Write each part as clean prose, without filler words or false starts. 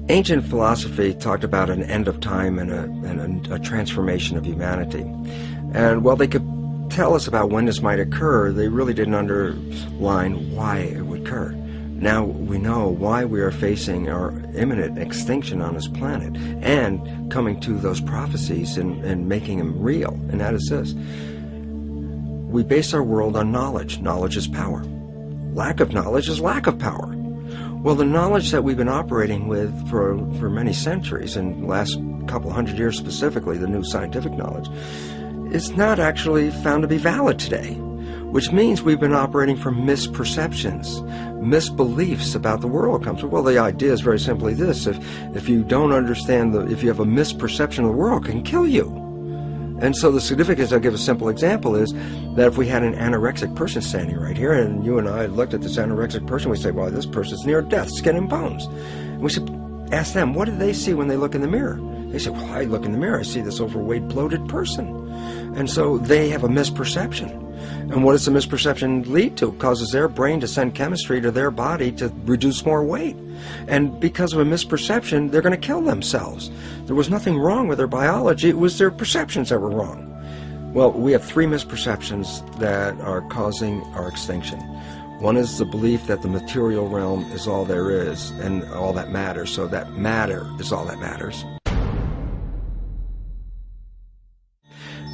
Ancient philosophy talked about an end of time and a transformation of humanity. And while they could tell us about when this might occur, they really didn't underline why it would occur. Now we know why we are facing our imminent extinction on this planet and coming to those prophecies and making them real. And that is this. We base our world on knowledge. Knowledge is power. Lack of knowledge is lack of power. Well, the knowledge that we've been operating with for many centuries, and the last couple hundred years specifically, the new scientific knowledge, is not actually found to be valid today, which means we've been operating from misperceptions, misbeliefs about the world comes from. Well, the idea is very simply this: if you don't understand, if you have a misperception of the world, it can kill you. And so the significance, I'll give a simple example, is that if we had an anorexic person standing right here, and you and I looked at this anorexic person, we say, well, this person's near death, skin and bones. And we should ask them, what do they see when they look in the mirror? They say, well, I look in the mirror, I see this overweight, bloated person. And so they have a misperception. And what does the misperception lead to? It causes their brain to send chemistry to their body to reduce more weight. And because of a misperception, they're going to kill themselves. There was nothing wrong with their biology, it was their perceptions that were wrong. Well, we have three misperceptions that are causing our extinction. One is the belief that the material realm is all there is and all that matters, so that matter is all that matters.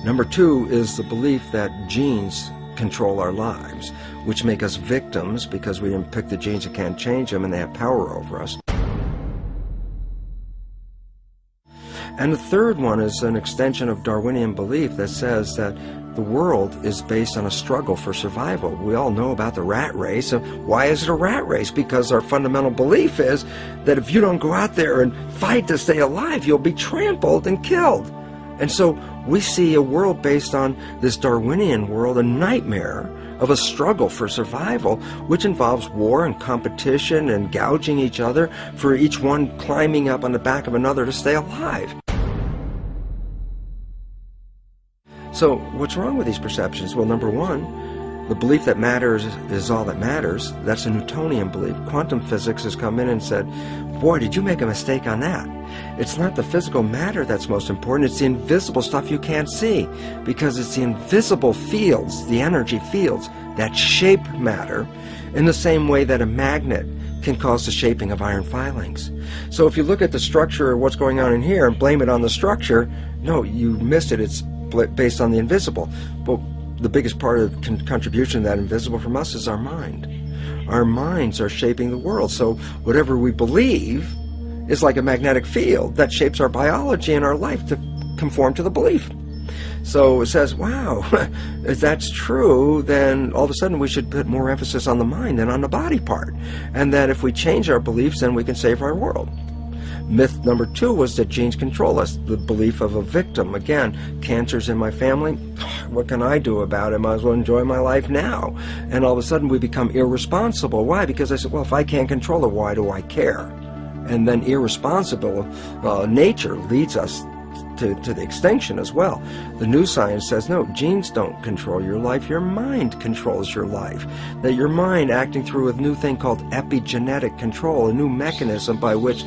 Number two is the belief that genes control our lives, which make us victims because we didn't pick the genes and can't change them, and they have power over us. And the third one is an extension of Darwinian belief that says that the world is based on a struggle for survival. We all know about the rat race. And why is it a rat race? Because our fundamental belief is that if you don't go out there and fight to stay alive, you'll be trampled and killed. And so we see a world based on this Darwinian world, a nightmare of a struggle for survival, which involves war and competition and gouging each other, for each one climbing up on the back of another to stay alive. So what's wrong with these perceptions? Well, number one, the belief that matter is all that matters. That's a Newtonian belief. Quantum physics has come in and said, boy, did you make a mistake on that. It's not the physical matter that's most important, it's the invisible stuff you can't see, because it's the invisible fields, the energy fields, that shape matter in the same way that a magnet can cause the shaping of iron filings. So if you look at the structure of what's going on in here and blame it on the structure, no, you missed it. It's based on the invisible. But the biggest part of contribution to that invisible from us is our mind. Our minds are shaping the world. So whatever we believe is like a magnetic field that shapes our biology and our life to conform to the belief. So it says, wow, if that's true, then all of a sudden we should put more emphasis on the mind than on the body part. And that if we change our beliefs, then we can save our world. Myth number two was that genes control us, the belief of a victim. Again, cancer's in my family, what can I do about it? Might as well enjoy my life now. And all of a sudden we become irresponsible. Why? Because I said, well, if I can't control it, why do I care? And then irresponsible nature leads us to the extinction as well. The new science says, no, genes don't control your life, your mind controls your life. That your mind, acting through a new thing called epigenetic control, a new mechanism by which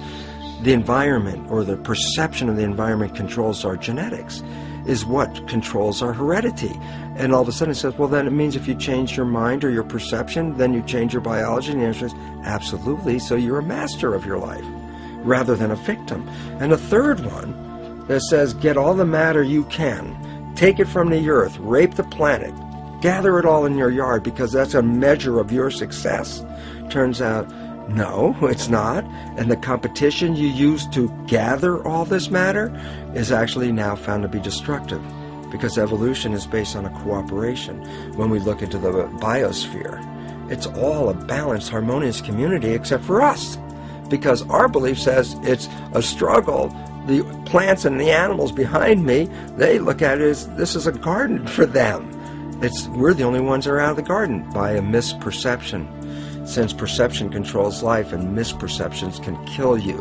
the environment or the perception of the environment controls our genetics, is what controls our heredity. And all of a sudden it says, well, then it means if you change your mind or your perception, then you change your biology. And the answer is absolutely. So you're a master of your life rather than a victim. And the third one that says, get all the matter you can, take it from the earth, rape the planet, gather it all in your yard because that's a measure of your success. Turns out, no, it's not. And the competition you use to gather all this matter is actually now found to be destructive, because evolution is based on a cooperation. When we look into the biosphere, it's all a balanced, harmonious community except for us, because our belief says it's a struggle. The plants and the animals behind me, they look at it as this is a garden for them. We're the only ones that are out of the garden by a misperception. Since perception controls life and misperceptions can kill you,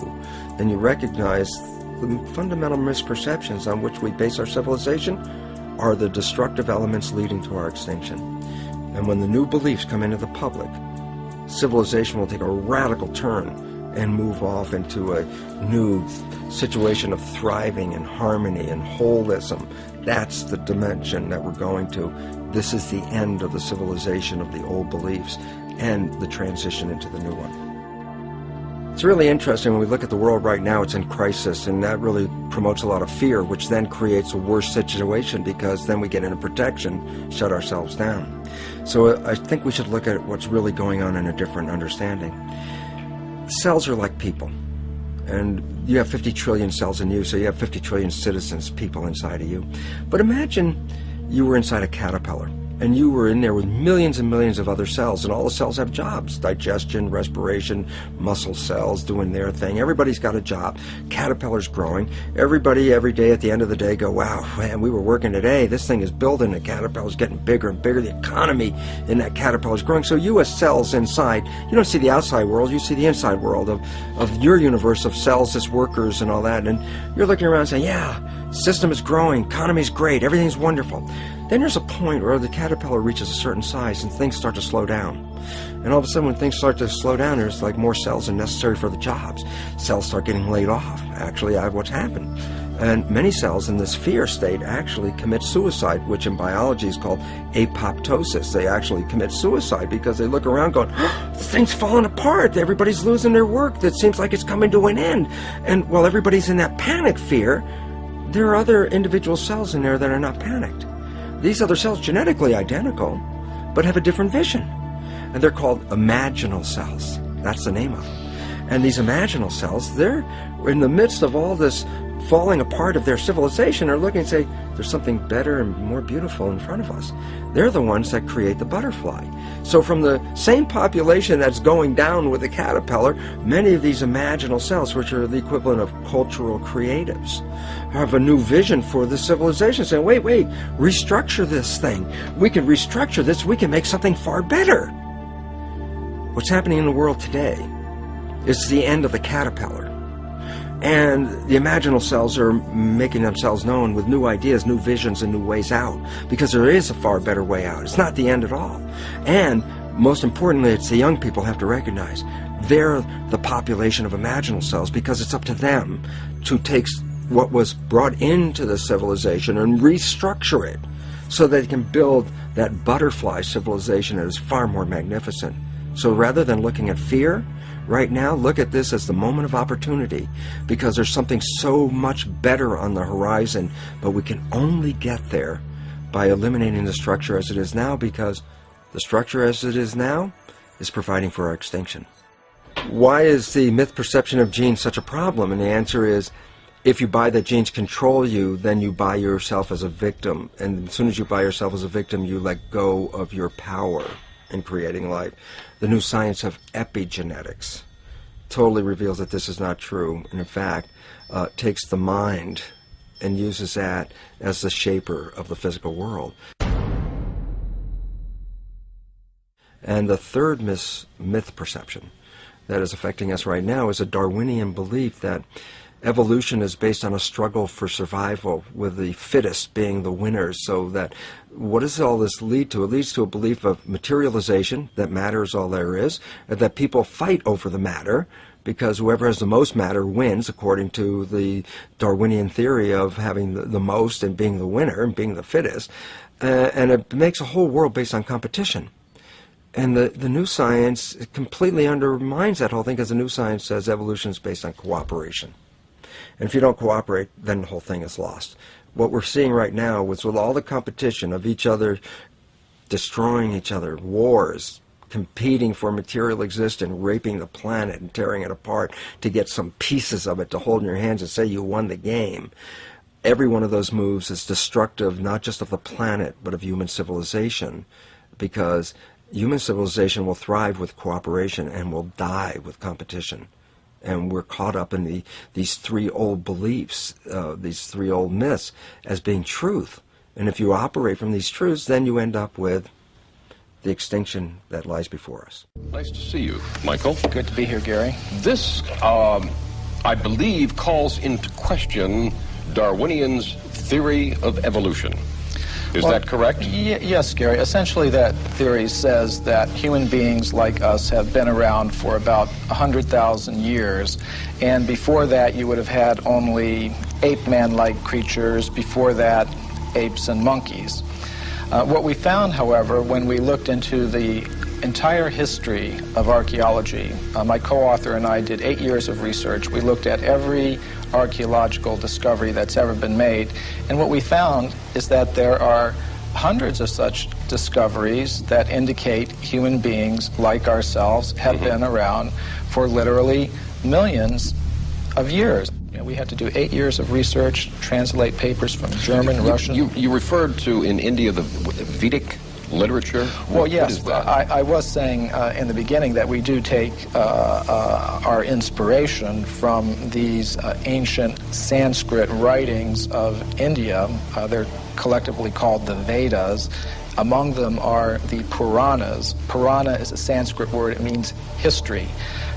then you recognize the fundamental misperceptions on which we base our civilization are the destructive elements leading to our extinction. And when the new beliefs come into the public, civilization will take a radical turn and move off into a new situation of thriving and harmony and holism. That's the dimension that we're going to. This is the end of the civilization of the old beliefs and the transition into the new one. It's really interesting when we look at the world right now. It's in crisis, and that really promotes a lot of fear, which then creates a worse situation, because then we get into protection, shut ourselves down. So I think we should look at what's really going on in a different understanding. Cells are like people, and you have 50 trillion cells in you, so you have 50 trillion citizens, people inside of you. But imagine you were inside a caterpillar, and you were in there with millions and millions of other cells, and all the cells have jobs: digestion, respiration, muscle cells doing their thing. Everybody's got a job. Caterpillar's growing. Everybody every day at the end of the day go, wow, man, we were working today. This thing is building. The caterpillar's getting bigger and bigger. The economy in that caterpillar's growing. So you as cells inside, you don't see the outside world, you see the inside world of your universe of cells as workers and all that. And you're looking around saying, yeah, system is growing, economy's great, everything's wonderful. Then there's a point where the caterpillar reaches a certain size and things start to slow down. And all of a sudden when things start to slow down, there's like more cells are necessary for the jobs. Cells start getting laid off. Actually, what's happened. And many cells in this fear state actually commit suicide, which in biology is called apoptosis. They actually commit suicide because they look around going, oh, this thing's falling apart. Everybody's losing their work. It seems like it's coming to an end. And while everybody's in that panic fear, there are other individual cells in there that are not panicked. These other cells, genetically identical, but have a different vision. And they're called imaginal cells. That's the name of them. And these imaginal cells, they're in the midst of all this falling apart of their civilization, are looking and say, there's something better and more beautiful in front of us. They're the ones that create the butterfly. So from the same population that's going down with the caterpillar, many of these imaginal cells, which are the equivalent of cultural creatives, have a new vision for the civilization, saying, wait, restructure this thing. We can restructure this. We can make something far better. What's happening in the world today is the end of the caterpillar. And the imaginal cells are making themselves known with new ideas, new visions, and new ways out, because there is a far better way out. It's not the end at all. And most importantly, it's the young people have to recognize they're the population of imaginal cells, because it's up to them to take what was brought into the civilization and restructure it so that they can build that butterfly civilization that is far more magnificent. So rather than looking at fear, right now, look at this as the moment of opportunity, because there's something so much better on the horizon, but we can only get there by eliminating the structure as it is now, because the structure as it is now is providing for our extinction. Why is the myth perception of genes such a problem? And the answer is, if you buy that genes control you, then you buy yourself as a victim. And as soon as you buy yourself as a victim, you let go of your power in creating life. The new science of epigenetics totally reveals that this is not true, and in fact takes the mind and uses that as the shaper of the physical world. And the third myth perception that is affecting us right now is a Darwinian belief that evolution is based on a struggle for survival, with the fittest being the winners. So that, what does all this lead to? It leads to a belief of materialization, that matter is all there is, and that people fight over the matter, because whoever has the most matter wins, according to the Darwinian theory of having the most and being the winner and being the fittest. And it makes a whole world based on competition. And the new science completely undermines that whole thing, because the new science says evolution is based on cooperation. And if you don't cooperate, then the whole thing is lost. What we're seeing right now is, with all the competition of each other destroying each other, wars, competing for material existence, raping the planet and tearing it apart to get some pieces of it to hold in your hands and say you won the game. Every one of those moves is destructive, not just of the planet, but of human civilization, because human civilization will thrive with cooperation and will die with competition. And we're caught up in these three old beliefs, these three old myths, as being truth. And if you operate from these truths, then you end up with the extinction that lies before us. Nice to see you, Michael. Good to be here, Gary. This, I believe, calls into question Darwinian's theory of evolution. Is that correct? Yes, Gary. Essentially, that theory says that human beings like us have been around for about 100,000 years. And before that, you would have had only ape-man-like creatures. Before that, apes and monkeys. What we found, however, when we looked into the entire history of archaeology, my co-author and I did 8 years of research. We looked at every archaeological discovery that's ever been made, and what we found is that there are hundreds of such discoveries that indicate human beings like ourselves have been around for literally millions of years. We had to do 8 years of research, translate papers from German, Russian. You referred to in India the Vedic literature? Well, yes. What is that? I was saying in the beginning that we do take our inspiration from these ancient Sanskrit writings of India. They're collectively called the Vedas. Among them are the Puranas. Purana is a Sanskrit word. It means history.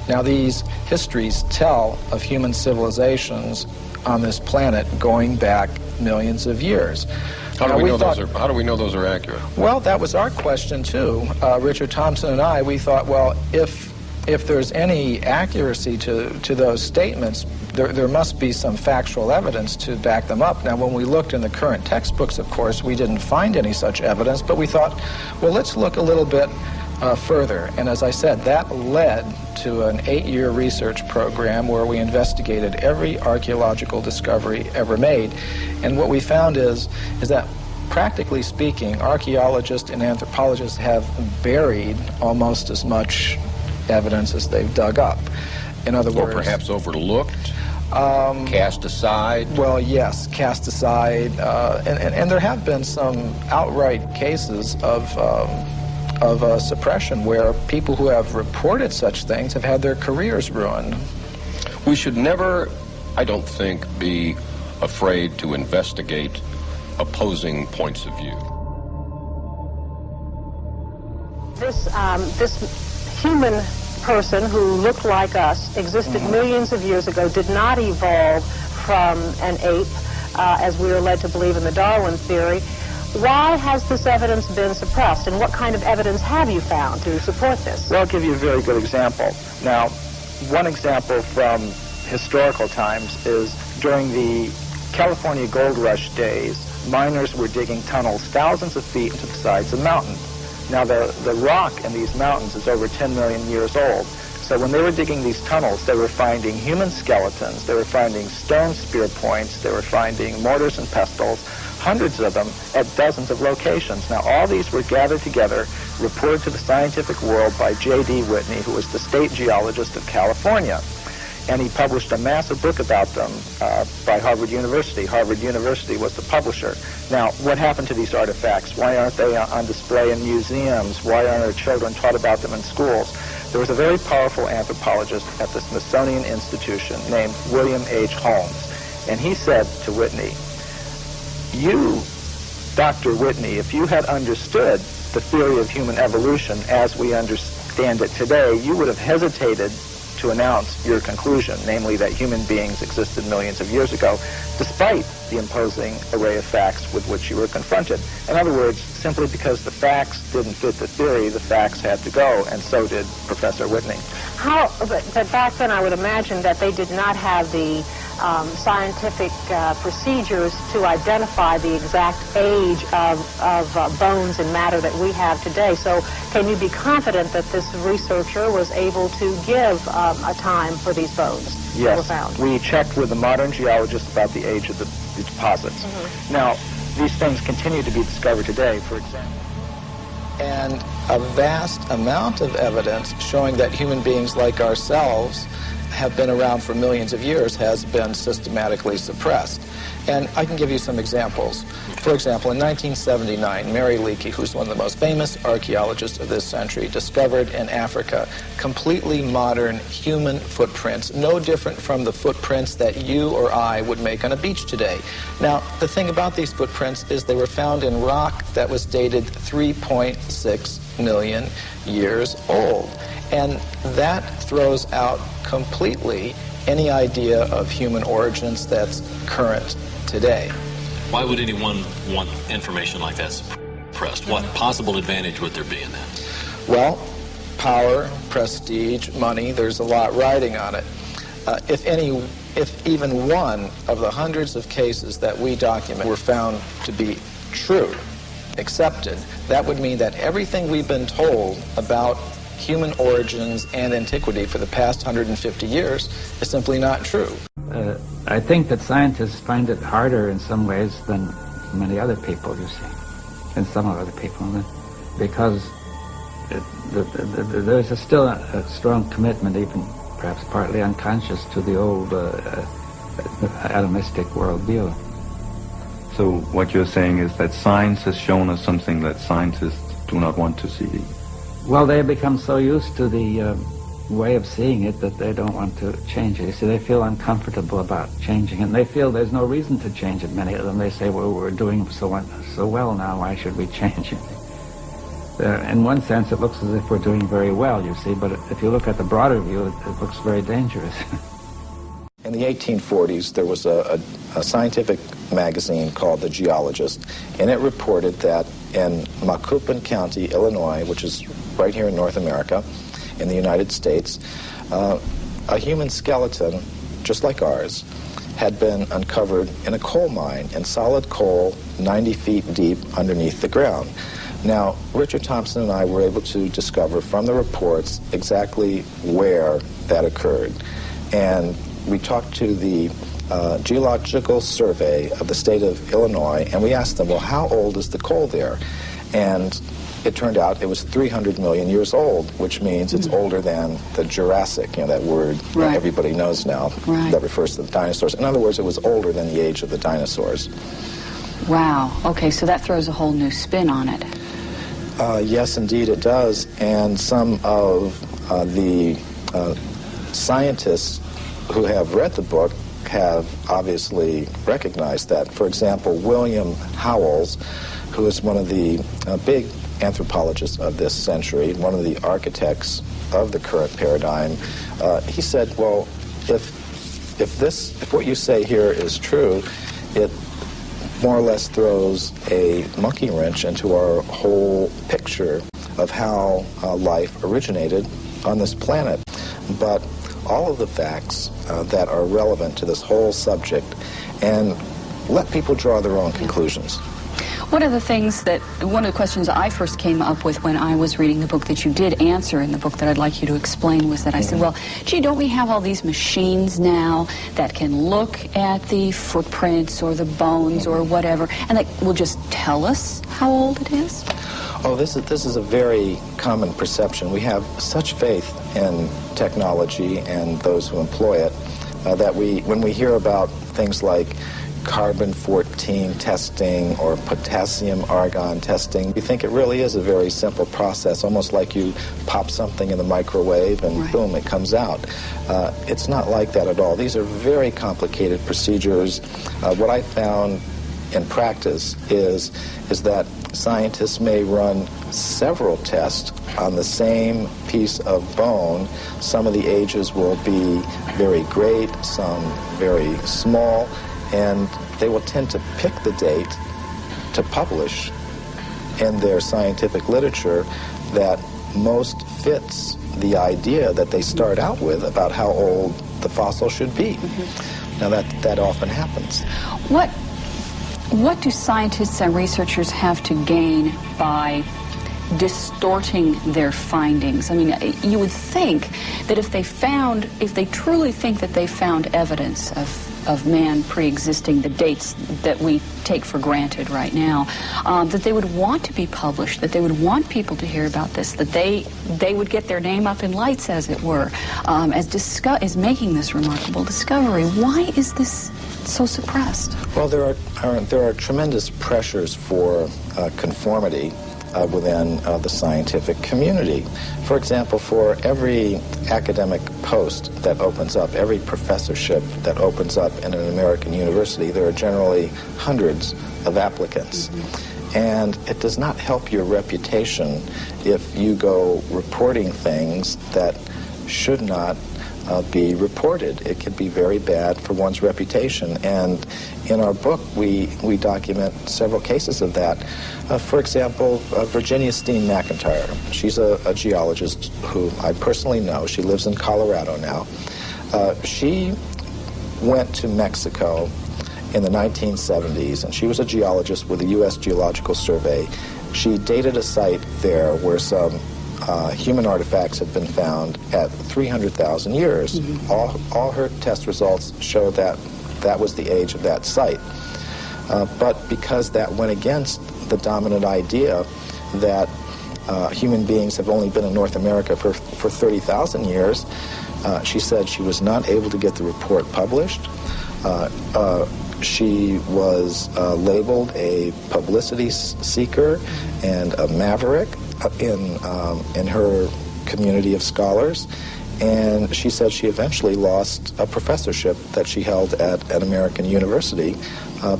Now, these histories tell of human civilizations on this planet going back millions of years. How do we know those are accurate? Well, that was our question too. Richard Thompson and I, we thought, well, if there's any accuracy to those statements, there must be some factual evidence to back them up. Now, when we looked in the current textbooks, of course, we didn't find any such evidence, but we thought, well, let's look a little bit further. And as I said, that led to an 8-year research program where we investigated every archaeological discovery ever made. And what we found is that, practically speaking, archaeologists and anthropologists have buried almost as much evidence as they've dug up. In other words... Or perhaps overlooked, cast aside? Well, yes, cast aside. And there have been some outright cases of suppression where people who have reported such things have had their careers ruined. We should never, I don't think, be afraid to investigate opposing points of view. This human person who looked like us, existed millions of years ago, did not evolve from an ape, as we are led to believe in the Darwin theory. Why has this evidence been suppressed, and what kind of evidence have you found to support this? Well, I'll give you a very good example. Now, one example from historical times is during the California gold rush days, miners were digging tunnels thousands of feet into the sides of mountains. Now, the rock in these mountains is over 10 million years old. So when they were digging these tunnels, they were finding human skeletons, they were finding stone spear points, they were finding mortars and pestles, hundreds of them at dozens of locations. Now, all these were gathered together, reported to the scientific world by J.D. Whitney, who was the state geologist of California. And he published a massive book about them by Harvard University. Harvard University was the publisher. Now, what happened to these artifacts? Why aren't they on display in museums? Why aren't our children taught about them in schools? There was a very powerful anthropologist at the Smithsonian Institution named William H. Holmes. And he said to Whitney, "You, Dr. Whitney, if you had understood the theory of human evolution as we understand it today, you would have hesitated to announce your conclusion, namely that human beings existed millions of years ago, despite the imposing array of facts with which you were confronted." In other words, simply because the facts didn't fit the theory, the facts had to go, and so did Professor Whitney. But back then I would imagine that they did not have the scientific procedures to identify the exact age of bones and matter that we have today. So can you be confident that this researcher was able to give a time for these bones that were found? Yes, we checked with the modern geologists about the age of the deposits. Now, these things continue to be discovered today, for example. And a vast amount of evidence showing that human beings like ourselves have been around for millions of years has been systematically suppressed. And I can give you some examples. For example, in 1979, Mary Leakey, who's one of the most famous archaeologists of this century, discovered in Africa completely modern human footprints, no different from the footprints that you or I would make on a beach today. Now, the thing about these footprints is they were found in rock that was dated 3.6 million years old. And that throws out completely any idea of human origins that's current today. Why would anyone want information like that suppressed? What possible advantage would there be in that? Well, power, prestige, money, there's a lot riding on it. If even one of the hundreds of cases that we document were found to be true, accepted, that would mean that everything we've been told about human origins and antiquity for the past 150 years is simply not true. I think that scientists find it harder in some ways than many other people, you see, and some other people, because there's still a strong commitment, even perhaps partly unconscious, to the old atomistic worldview. So what you're saying is that science has shown us something that scientists do not want to see? Well, they become so used to the way of seeing it that they don't want to change it. You see, they feel uncomfortable about changing it, and they feel there's no reason to change it. Many of them, they say, well, we're doing so well now, why should we change it? In one sense, it looks as if we're doing very well, you see, but if you look at the broader view, it looks very dangerous. In the 1840s, there was a scientific magazine called The Geologist, and it reported that in Macoupin County, Illinois, which is right here in North America, in the United States, a human skeleton, just like ours, had been uncovered in a coal mine, in solid coal 90 feet deep underneath the ground. Now, Richard Thompson and I were able to discover from the reports exactly where that occurred. And we talked to the Geological Survey of the state of Illinois, and we asked them, well, how old is the coal there? And it turned out it was 300 million years old, which means it's older than the Jurassic, that word that everybody knows now, that refers to the dinosaurs. In other words, it was older than the age of the dinosaurs. Wow. Okay, so that throws a whole new spin on it. Yes, indeed it does. And some of the scientists who have read the book have obviously recognized that. For example, William Howells, who is one of the big anthropologists of this century, one of the architects of the current paradigm, he said, well, if what you say here is true, it more or less throws a monkey wrench into our whole picture of how life originated on this planet. But all of the facts that are relevant to this whole subject, and let people draw their own conclusions. One of the questions I first came up with when I was reading the book that you did answer in the book that I'd like you to explain was that I said, well, gee, don't we have all these machines now that can look at the footprints or the bones or whatever, and that will just tell us how old it is? Oh, this is a very common perception. We have such faith in technology and those who employ it that when we hear about things like carbon-14 testing or potassium-argon testing, we think it really is a very simple process, almost like you pop something in the microwave and boom, it comes out. It's not like that at all. These are very complicated procedures. What I found in practice is that scientists may run several tests on the same piece of bone. Some of the ages will be very great, some very small, and they will tend to pick the date to publish in their scientific literature that most fits the idea that they start out with about how old the fossil should be. Now that often happens. What do scientists and researchers have to gain by distorting their findings? I mean, you would think that if they truly think that they found evidence of man pre-existing the dates that we take for granted right now, that they would want to be published, that they would want people to hear about this, that they would get their name up in lights, as it were, as making this remarkable discovery. Why is this so suppressed? Well, there are tremendous pressures for conformity within the scientific community. For example, for every academic post that opens up, every professorship that opens up in an American university, there are generally hundreds of applicants. And it does not help your reputation if you go reporting things that should not be reported. It can be very bad for one's reputation. And in our book, we document several cases of that. For example, Virginia Steen McIntyre. She's a geologist who I personally know. She lives in Colorado now. She went to Mexico in the 1970s, and she was a geologist with the U.S. Geological Survey. She dated a site there where some human artifacts had been found at 300,000 years. Mm-hmm. All her test results show that that was the age of that site. But because that went against the dominant idea that human beings have only been in North America for 30,000 years, she said she was not able to get the report published. She was labeled a publicity seeker and a maverick in her community of scholars, and she said she eventually lost a professorship that she held at an American university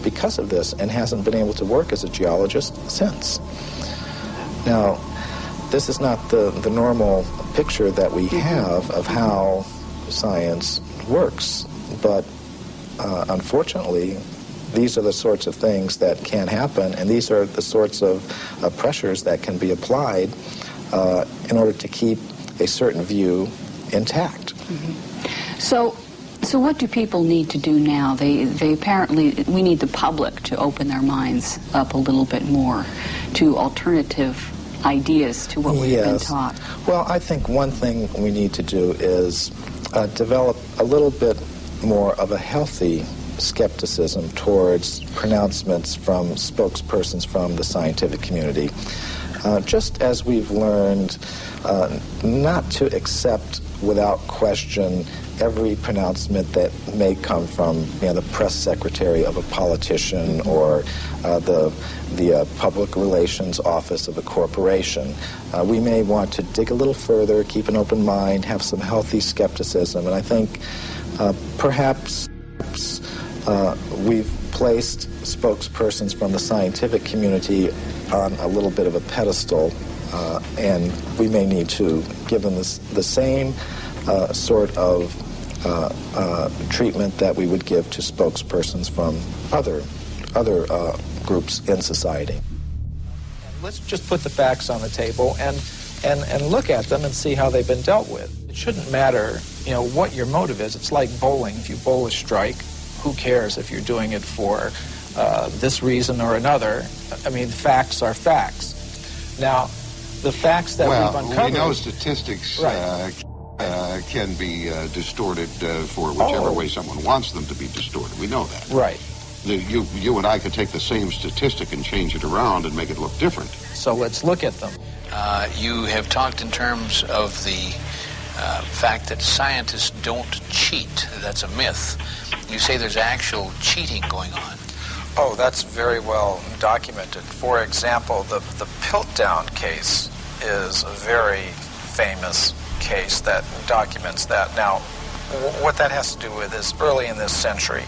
because of this, and hasn't been able to work as a geologist since. Now, this is not the normal picture that we have of how science works, but unfortunately, these are the sorts of things that can happen, and these are the sorts of pressures that can be applied in order to keep a certain view intact. Mm-hmm. So what do people need to do now? They apparently, we need the public to open their minds up a little bit more to alternative ideas to what we've been taught. Well, I think one thing we need to do is develop a little bit more of a healthy skepticism towards pronouncements from spokespersons from the scientific community. Just as we've learned not to accept without question every pronouncement that may come from the press secretary of a politician or the public relations office of a corporation. We may want to dig a little further, keep an open mind, have some healthy skepticism, and I think perhaps we've placed spokespersons from the scientific community on a little bit of a pedestal, and we may need to give them the same sort of treatment that we would give to spokespersons from other groups in society. And let's just put the facts on the table and look at them and see how they've been dealt with. It shouldn't matter, what your motive is. It's like bowling. If you bowl a strike, who cares if you're doing it for this reason or another? I mean, facts are facts. Now, the facts that we've uncovered... we know statistics can be distorted for whichever way someone wants them to be distorted. We know that. Right. You and I could take the same statistic and change it around and make it look different. So let's look at them. You have talked in terms of the fact that scientists don't cheat. That's a myth. You say there's actual cheating going on. Oh, that's very well documented. For example, the Piltdown case is a very famous case that documents that. Now, what that has to do with is early in this century,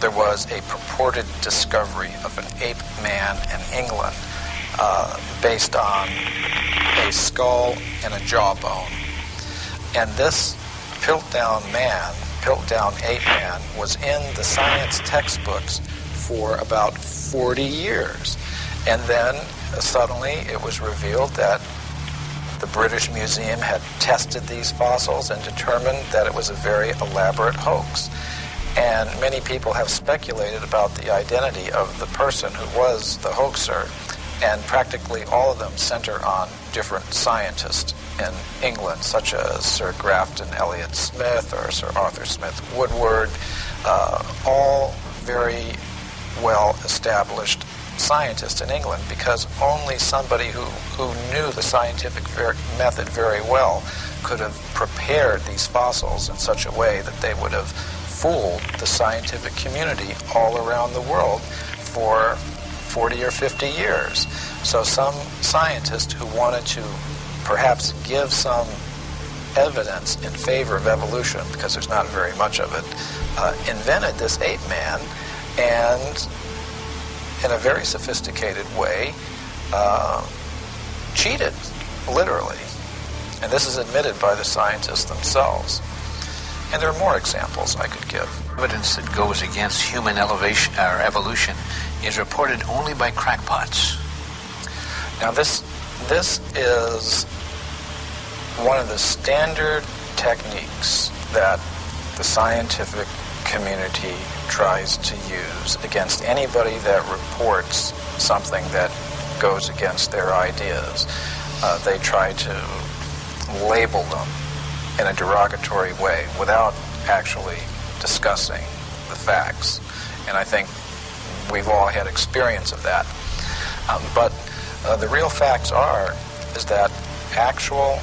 there was a purported discovery of an ape man in England based on a skull and a jawbone. And this Piltdown ape man, was in the science textbooks for about 40 years. And then suddenly it was revealed that the British Museum had tested these fossils and determined that it was a very elaborate hoax. And many people have speculated about the identity of the person who was the hoaxer, and practically all of them center on different scientists in England, such as Sir Grafton Elliott Smith or Sir Arthur Smith Woodward, all very well-established scientists in England, because only somebody who knew the scientific method very well could have prepared these fossils in such a way that they would have fooled the scientific community all around the world for 40 or 50 years. So some scientist who wanted to perhaps give some evidence in favor of evolution, because there's not very much of it, invented this ape man, and in a very sophisticated way cheated, literally. And this is admitted by the scientists themselves. And there are more examples I could give. Evidence that goes against human elevation or evolution is reported only by crackpots. Now this is one of the standard techniques that the scientific community tries to use against anybody that reports something that goes against their ideas. They try to label them in a derogatory way without actually discussing the facts. And I think we've all had experience of that. But the real facts is that actual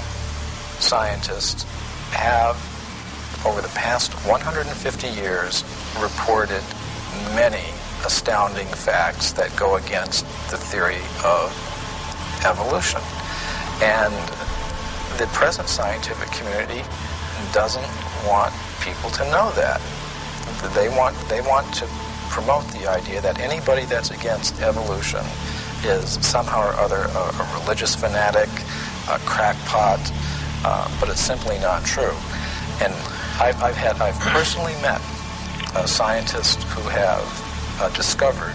scientists have, over the past 150 years, reported many astounding facts that go against the theory of evolution. And the present scientific community doesn't want people to know that. They want to promote the idea that anybody that's against evolution is somehow or other a religious fanatic, a crackpot, but it's simply not true. And I've personally met scientists who have discovered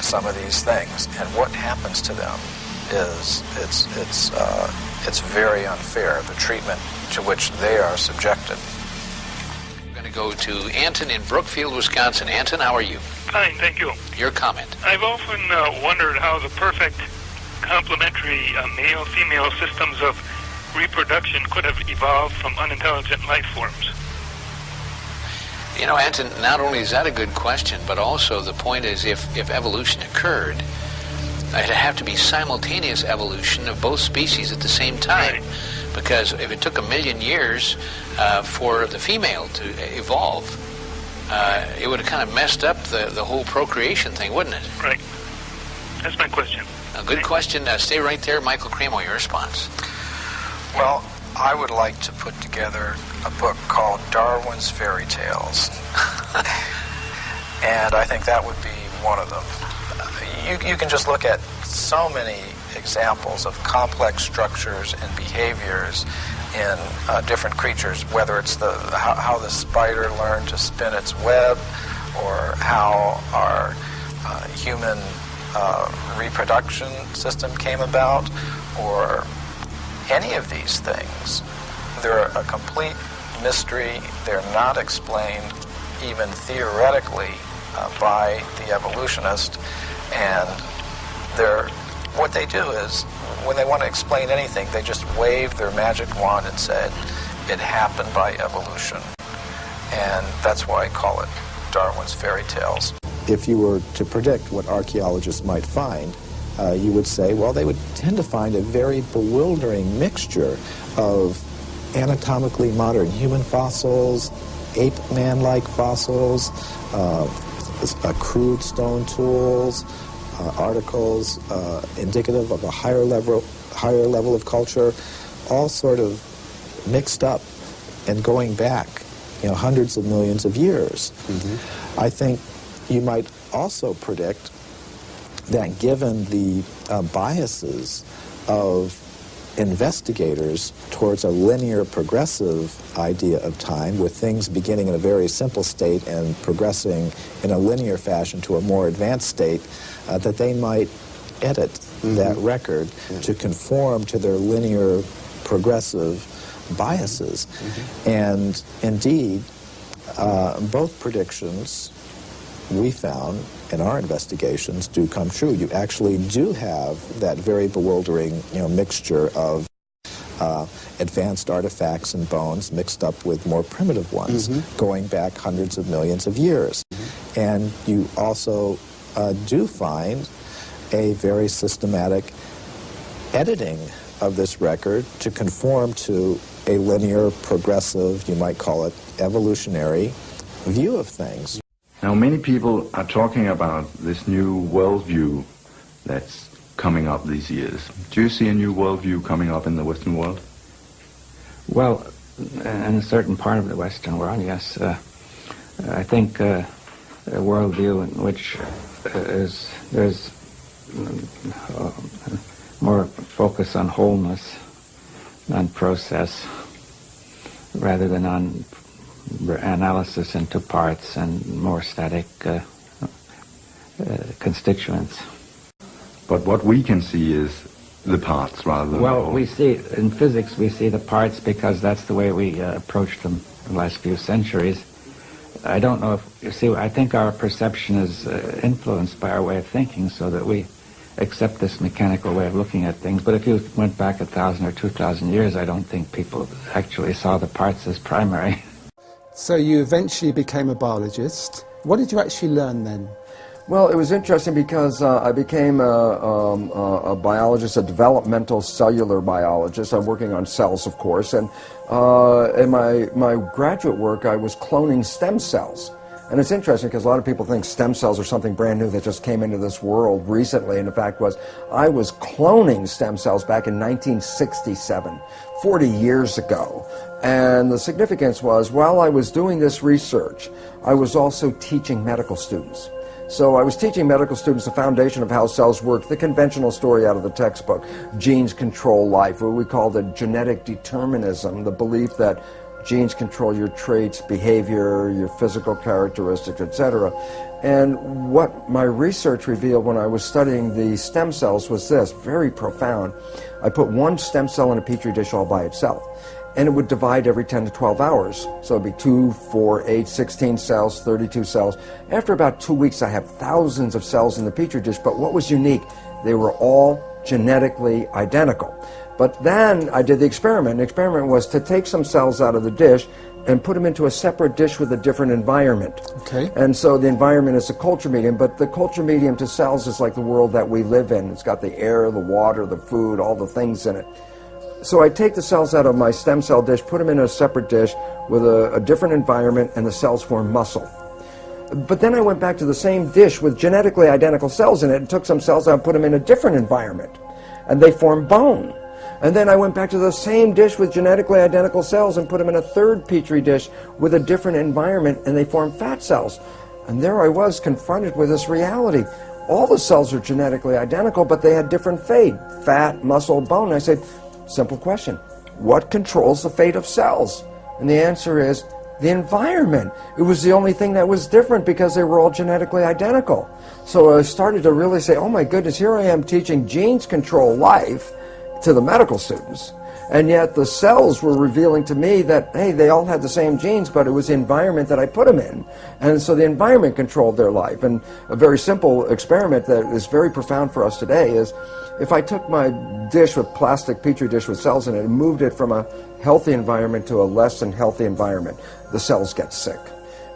some of these things, and what happens to them is it's very unfair, the treatment to which they are subjected. We're going to go to Anton in Brookfield, Wisconsin. Anton, how are you? Fine, thank you. Your comment. I've often wondered how the perfect complementary male-female systems of reproduction could have evolved from unintelligent life forms. You know, Anton, not only is that a good question, but also the point is if evolution occurred, it'd have to be simultaneous evolution of both species at the same time. Right. Because if it took 1 million years for the female to evolve, it would have kind of messed up the whole procreation thing, wouldn't it? Right. That's my question. A good question. Stay right there. Michael Cremo, your response. Well, I would like to put together a book called Darwin's Fairy Tales. And I think that would be one of them. You can just look at so many examples of complex structures and behaviors in different creatures, whether it's how the spider learned to spin its web, or how our human reproduction system came about, or any of these things. They're a complete mystery. They're not explained even theoretically by the evolutionist. And what they do is, when they want to explain anything, they just wave their magic wand and said, it happened by evolution. And that's why I call it Darwin's Fairy Tales. If you were to predict what archaeologists might find, you would say, well, they would tend to find a very bewildering mixture of anatomically modern human fossils, ape-man-like fossils, crude stone tools, articles indicative of a higher level of culture, all sort of mixed up and going back, hundreds of millions of years. Mm-hmm. I think you might also predict that given the biases of investigators towards a linear progressive idea of time, with things beginning in a very simple state and progressing in a linear fashion to a more advanced state, that they might edit that record to conform to their linear progressive biases. And indeed, both predictions we found in our investigations do come true. You actually do have that very bewildering, mixture of advanced artifacts and bones mixed up with more primitive ones, going back hundreds of millions of years. And you also do find a very systematic editing of this record to conform to a linear, progressive, you might call it evolutionary view of things. Now, many people are talking about this new worldview that's coming up these years. Do you see a new worldview coming up in the Western world? Well, in a certain part of the Western world, yes. I think a worldview in which there's more focus on wholeness process rather than on analysis into parts and more static constituents. But what we can see is the parts rather than well, we see in physics we see the parts because that's the way we approached them the last few centuries. I don't know if you see. I think our perception is influenced by our way of thinking, so that we accept this mechanical way of looking at things. But if you went back 1,000 or 2,000 years, I don't think people actually saw the parts as primary. So you eventually became a biologist. What did you actually learn then? Well, it was interesting because I became a biologist, a developmental cellular biologist. I'm working on cells, of course, and in my graduate work, I was cloning stem cells. And it's interesting because a lot of people think stem cells are something brand new that just came into this world recently, and the fact was I was cloning stem cells back in 1967, 40 years ago. And the significance was, while I was doing this research, I was also teaching medical students. So I was teaching medical students the foundation of how cells work, the conventional story out of the textbook, genes control life, what we call the genetic determinism, the belief that genes control your traits, behavior, your physical characteristics, etc. And what my research revealed when I was studying the stem cells was this, very profound. I put one stem cell in a petri dish all by itself, and it would divide every 10 to 12 hours. So it'd be 2, 4, 8, 16 cells, 32 cells. After about 2 weeks, I have thousands of cells in the petri dish, but what was unique? They were all genetically identical. But then I did the experiment. The experiment was to take some cells out of the dish and put them into a separate dish with a different environment. Okay. And so the environment is a culture medium, but the culture medium to cells is like the world that we live in. It's got the air, the water, the food, all the things in it. So I take the cells out of my stem cell dish, put them in a separate dish with a different environment, and the cells form muscle. But then I went back to the same dish with genetically identical cells in it and took some cells out and put them in a different environment, and they form bone. And then I went back to the same dish with genetically identical cells and put them in a third petri dish with a different environment, and they formed fat cells. And there I was confronted with this reality. All the cells are genetically identical, but they had different fate: fat, muscle, bone. And I said, simple question, what controls the fate of cells? And the answer is the environment. It was the only thing that was different because they were all genetically identical. So I started to really say, oh my goodness, here I am teaching genes control life to the medical students, and yet the cells were revealing to me that, hey, they all had the same genes, but it was the environment that I put them in, and so the environment controlled their life. And a very simple experiment that is very profound for us today is, if I took my dish with plastic petri dish with cells in it and moved it from a healthy environment to a less than healthy environment, the cells get sick.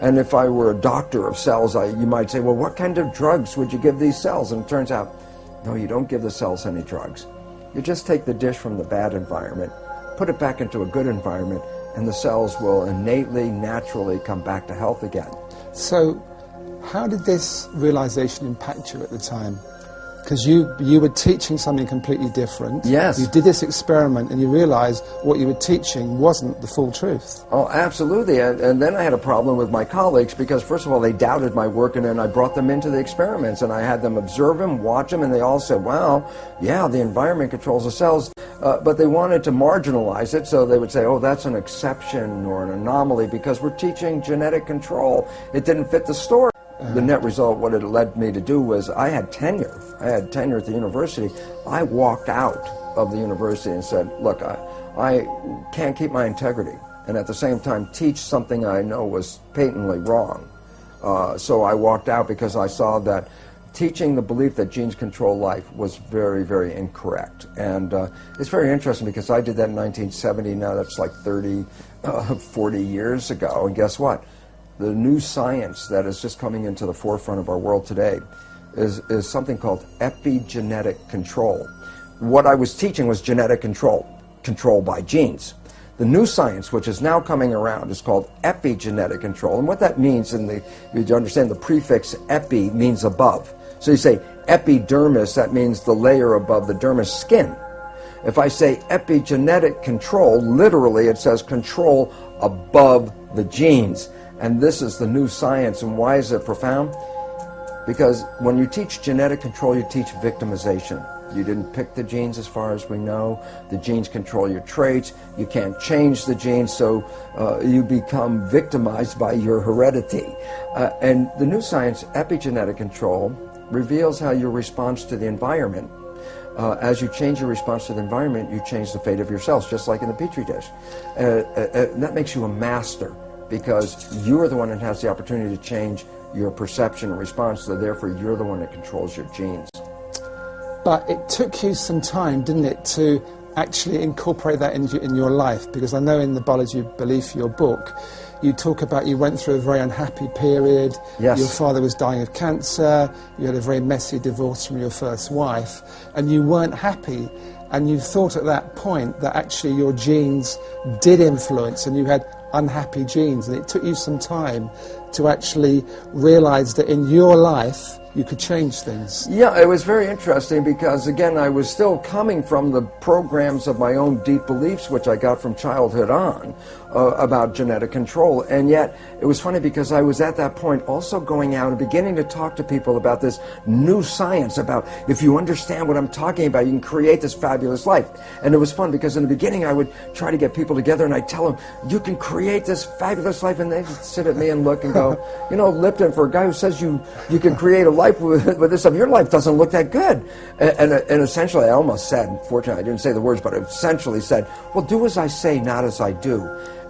And if I were a doctor of cells, you might say, well, what kind of drugs would you give these cells? And it turns out, no, you don't give the cells any drugs. You just take the dish from the bad environment, put it back into a good environment, and the cells will innately, naturally come back to health again. So how did this realization impact you at the time? Because you were teaching something completely different. Yes. You did this experiment and you realized what you were teaching wasn't the full truth. Oh, absolutely. And then I had a problem with my colleagues because, first of all, they doubted my work, and then I brought them into the experiments and I had them observe them, watch them, and they all said, wow, yeah, the environment controls the cells. But they wanted to marginalize it, so they would say, oh, that's an exception or an anomaly because we're teaching genetic control. It didn't fit the story. The net result, what it led me to do was I had tenure. I had tenure at the university. I walked out of the university and said, look, I can't keep my integrity and at the same time teach something I know was patently wrong. So I walked out because I saw that teaching the belief that genes control life was very, very incorrect. And it's very interesting because I did that in 1970. Now that's like 40 years ago. And guess what? The new science that is just coming into the forefront of our world today is something called epigenetic control. What I was teaching was genetic control by genes. The new science, which is now coming around, is called epigenetic control. And what that means, you understand the prefix epi means above. So you say epidermis, that means the layer above the dermis, skin. If I say epigenetic control, literally it says control above the genes. And this is the new science. And why is it profound? Because when you teach genetic control, you teach victimization. You didn't pick the genes as far as we know. The genes control your traits. You can't change the genes, so you become victimized by your heredity. And the new science, epigenetic control, reveals how your response to the environment, as you change your response to the environment, you change the fate of your cells, just like in the Petri dish. And that makes you a master, because you're the one that has the opportunity to change your perception and response, so therefore you're the one that controls your genes. But it took you some time, didn't it, to actually incorporate that in your life? Because I know in the Biology of Belief, your book, you talk about you went through a very unhappy period. Yes. Your father was dying of cancer. You had a very messy divorce from your first wife, and you weren't happy. And you thought at that point that actually your genes did influence, and you had unhappy genes. And it took you some time to actually realize that in your life you could change things. Yeah, it was very interesting because, again, I was still coming from the programs of my own deep beliefs, which I got from childhood on, about genetic control. And yet, it was funny because I was at that point also going out and beginning to talk to people about this new science, about if you understand what I'm talking about, you can create this fabulous life. And it was fun because in the beginning I would try to get people together and I'd tell them, you can create this fabulous life, and they'd sit at me and look and go, you know, Lipton, for a guy who says you can create a life with this stuff, your life doesn't look that good. And essentially I almost said, fortunately I didn't say the words, but I essentially said, well, do as I say, not as I do.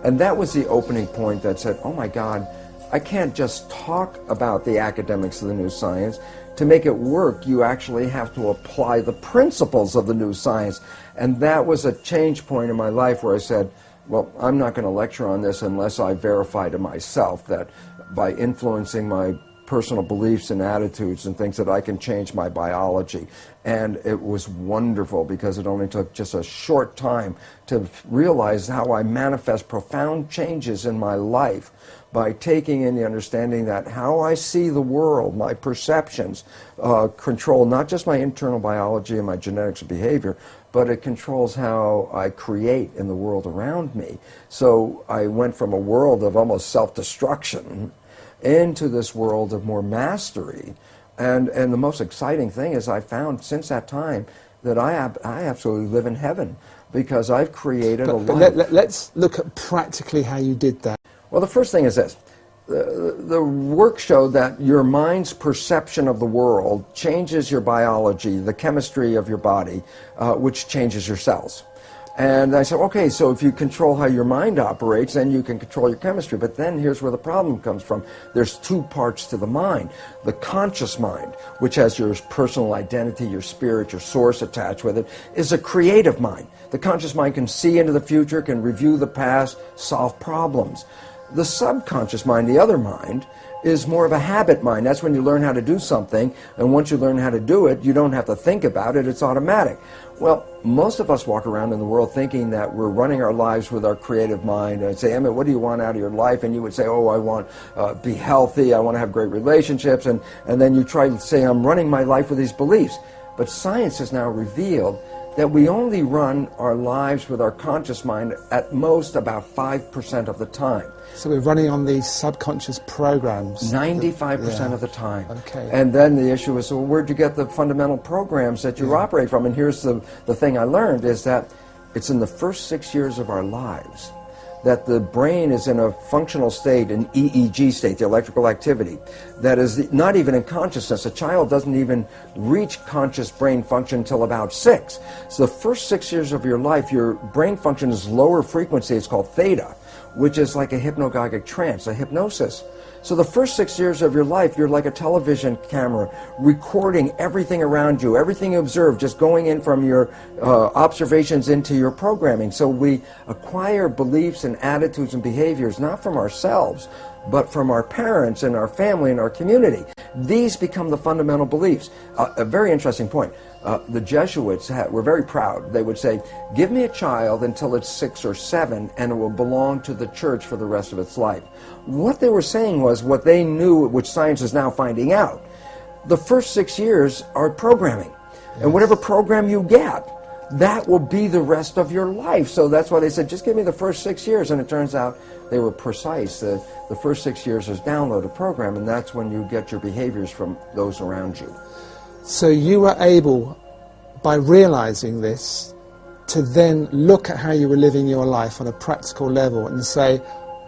And that was the opening point that said, oh my God, I can't just talk about the academics of the new science. To make it work, you actually have to apply the principles of the new science. And that was a change point in my life where I said, well, I'm not going to lecture on this unless I verify to myself that by influencing my personal beliefs and attitudes and things that I can change my biology. And it was wonderful because it only took just a short time to realize how I manifest profound changes in my life by taking in the understanding that how I see the world, my perceptions, control not just my internal biology and my genetics and behavior, but it controls how I create in the world around me. So I went from a world of almost self-destruction into this world of more mastery. And the most exciting thing is I found since that time that I absolutely live in heaven because I've created a life. Let's look at practically how you did that. Well, the first thing is this. The work showed that your mind's perception of the world changes your biology, the chemistry of your body, which changes your cells. And I said, okay, so if you control how your mind operates, then you can control your chemistry. But then here's where the problem comes from. There's two parts to the mind. The conscious mind, which has your personal identity, your spirit, your source attached with it, is a creative mind. The conscious mind can see into the future, can review the past, solve problems. The subconscious mind, the other mind, is more of a habit mind. That's when you learn how to do something, and once you learn how to do it, you don't have to think about it, it's automatic. Well, most of us walk around in the world thinking that we're running our lives with our creative mind. And I'd say, Emmett, what do you want out of your life? And you would say, oh, I want to be healthy, I want to have great relationships, and then you try to say, I'm running my life with these beliefs. But science has now revealed that we only run our lives with our conscious mind at most about 5% of the time. So we're running on these subconscious programs. 95% of the time. Okay. And then the issue is, well, where'd you get the fundamental programs that you operate from? And here's the thing I learned is that it's in the first 6 years of our lives that the brain is in a functional state, an EEG state, the electrical activity, that is not even in consciousness. A child doesn't even reach conscious brain function until about 6. So the first 6 years of your life, your brain function is lower frequency. It's called theta, which is like a hypnagogic trance, a hypnosis. So the first 6 years of your life, you're like a television camera, recording everything around you, everything you observe, just going in from your observations into your programming. So we acquire beliefs and attitudes and behaviors, not from ourselves, but from our parents and our family and our community. These become the fundamental beliefs. A very interesting point. The Jesuits were very proud. They would say, give me a child until it's 6 or 7 and it will belong to the church for the rest of its life. What they were saying was what they knew, which science is now finding out. The first 6 years are programming. And whatever program you get, that will be the rest of your life. So that's why they said, just give me the first 6 years. And it turns out they were precise. The first 6 years is download a program, and that's when you get your behaviors from those around you. So you were able, by realizing this, to then look at how you were living your life on a practical level and say,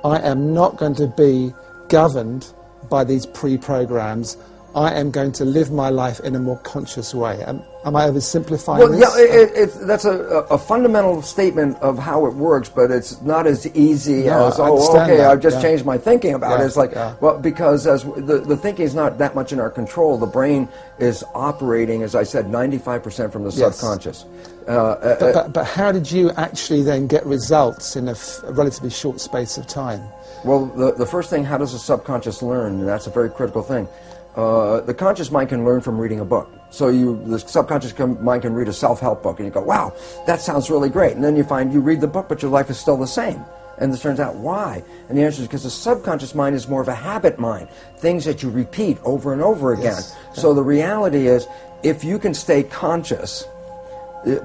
I am not going to be governed by these pre-programs. I am going to live my life in a more conscious way. Am I oversimplifying this? Yeah, that's a fundamental statement of how it works, but it's not as easy as, I've just changed my thinking about it. It's like, well, because as the thinking is not that much in our control. The brain is operating, as I said, 95% from the subconscious. But how did you actually then get results in a relatively short space of time? Well, the first thing, how does the subconscious learn? And that's a very critical thing. The conscious mind can learn from reading a book. So the subconscious mind can read a self-help book, and you go, wow, that sounds really great. And then you find you read the book, but your life is still the same. And it turns out, why? And the answer is because the subconscious mind is more of a habit mind, things that you repeat over and over again. Yes. So the reality is, if you can stay conscious,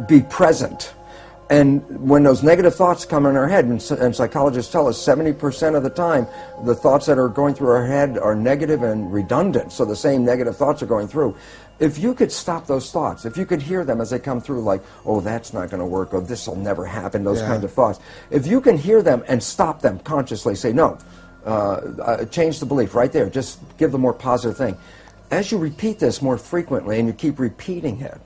be present, and when those negative thoughts come in our head, and psychologists tell us 70% of the time, the thoughts that are going through our head are negative and redundant, so the same negative thoughts are going through. If you could stop those thoughts, if you could hear them as they come through, like, oh, that's not going to work, or this will never happen, those kinds of thoughts. If you can hear them and stop them consciously, say, no, change the belief right there, just give the more positive thing. As you repeat this more frequently and you keep repeating it,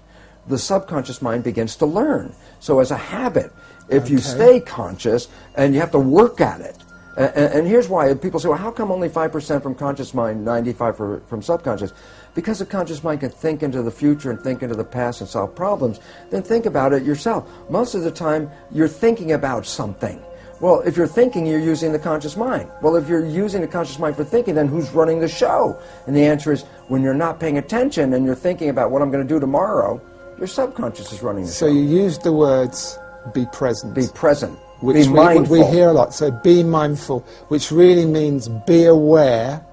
the subconscious mind begins to learn. So as a habit, if you stay conscious, and you have to work at it, and here's why people say, well, how come only 5% from conscious mind, 95% from subconscious? Because the conscious mind can think into the future and think into the past and solve problems. Then think about it yourself. Most of the time, you're thinking about something. Well, if you're thinking, you're using the conscious mind. Well, if you're using the conscious mind for thinking, then who's running the show? And the answer is, when you're not paying attention and you're thinking about what I'm going to do tomorrow, your subconscious is running the show. So you used the words, be present. Be present. Which be mindful. We hear a lot. So be mindful, which really means be aware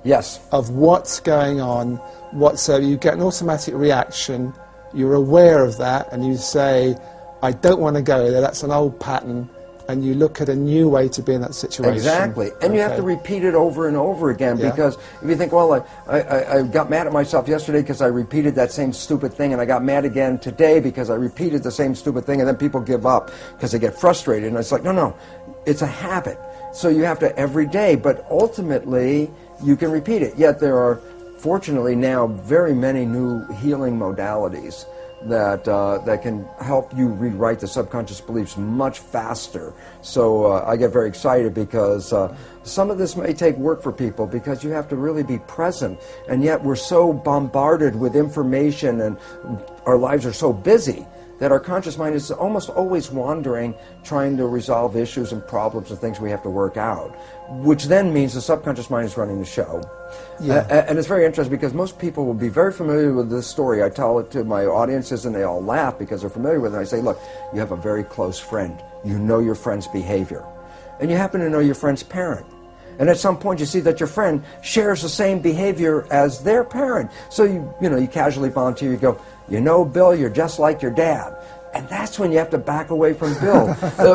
of what's going on. So you get an automatic reaction, you're aware of that, and you say, I don't want to go there, that's an old pattern, and you look at a new way to be in that situation. Exactly. And you have to repeat it over and over again, because if you think, well, I got mad at myself yesterday because I repeated that same stupid thing, and I got mad again today because I repeated the same stupid thing, and then people give up because they get frustrated. And it's like, no, it's a habit. So you have to every day, but ultimately you can repeat it. Yet there are, fortunately now, very many new healing modalities that can help you rewrite the subconscious beliefs much faster. So I get very excited because some of this may take work for people, because you have to really be present, and yet we're so bombarded with information and our lives are so busy that our conscious mind is almost always wandering, trying to resolve issues and problems and things we have to work out, which then means the subconscious mind is running the show. And it's very interesting, because most people will be very familiar with this story. I tell it to my audiences and they all laugh because they're familiar with it. I say, look, you have a very close friend. You know your friend's behavior. And you happen to know your friend's parent. And at some point you see that your friend shares the same behavior as their parent. So you casually volunteer, you go, you know, Bill, you're just like your dad. And that's when you have to back away from Bill.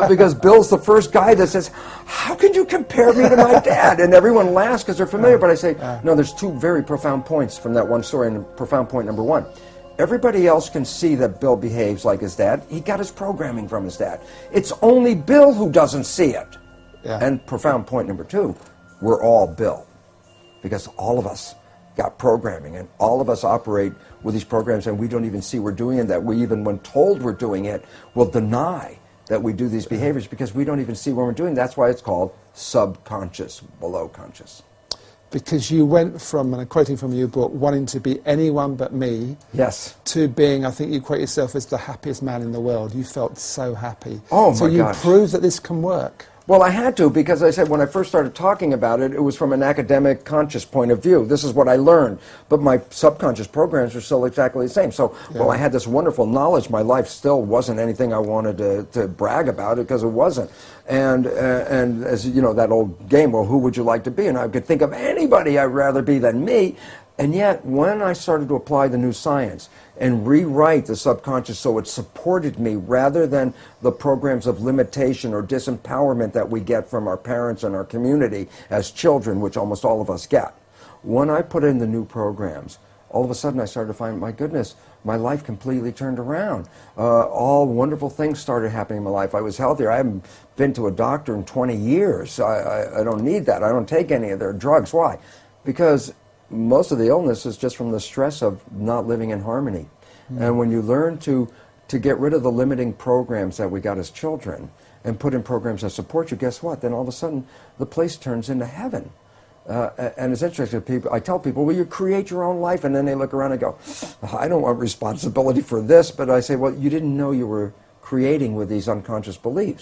Because Bill's the first guy that says, how can you compare me to my dad? And everyone laughs because they're familiar. But I say, no, there's two very profound points from that one story. And profound point number one, everybody else can see that Bill behaves like his dad. He got his programming from his dad. It's only Bill who doesn't see it. And profound point number two, we're all Bill. Because all of us got programming, and all of us operate with these programs, and we don't even see we're doing it. That we, even when told we're doing it, will deny that we do these behaviors because we don't even see when we're doing it. That's why it's called subconscious, below conscious. Because you went from, and I'm quoting from your book, wanting to be anyone but me, to being, I think you quote yourself as the happiest man in the world. You felt so happy. Oh my gosh. So you proved that this can work. Well, I had to, because I said when I first started talking about it, it was from an academic, conscious point of view. This is what I learned. But my subconscious programs were still exactly the same. So while I had this wonderful knowledge, my life still wasn't anything I wanted to brag about it, because it wasn't. And as you know, that old game, well, who would you like to be? And I could think of anybody I'd rather be than me. And yet, when I started to apply the new science and rewrite the subconscious so it supported me rather than the programs of limitation or disempowerment that we get from our parents and our community as children, which almost all of us get, when I put in the new programs, all of a sudden I started to find, my goodness, my life completely turned around. All wonderful things started happening in my life. I was healthier. I haven't been to a doctor in 20 years. I don't need that. I don't take any of their drugs. Why? Because most of the illness is just from the stress of not living in harmony. And when you learn to get rid of the limiting programs that we got as children and put in programs that support you, guess what? Then all of a sudden the place turns into heaven. And it's interesting, I tell people, well, you create your own life, and then they look around and go, I don't want responsibility for this, but I say, well, you didn't know you were creating with these unconscious beliefs.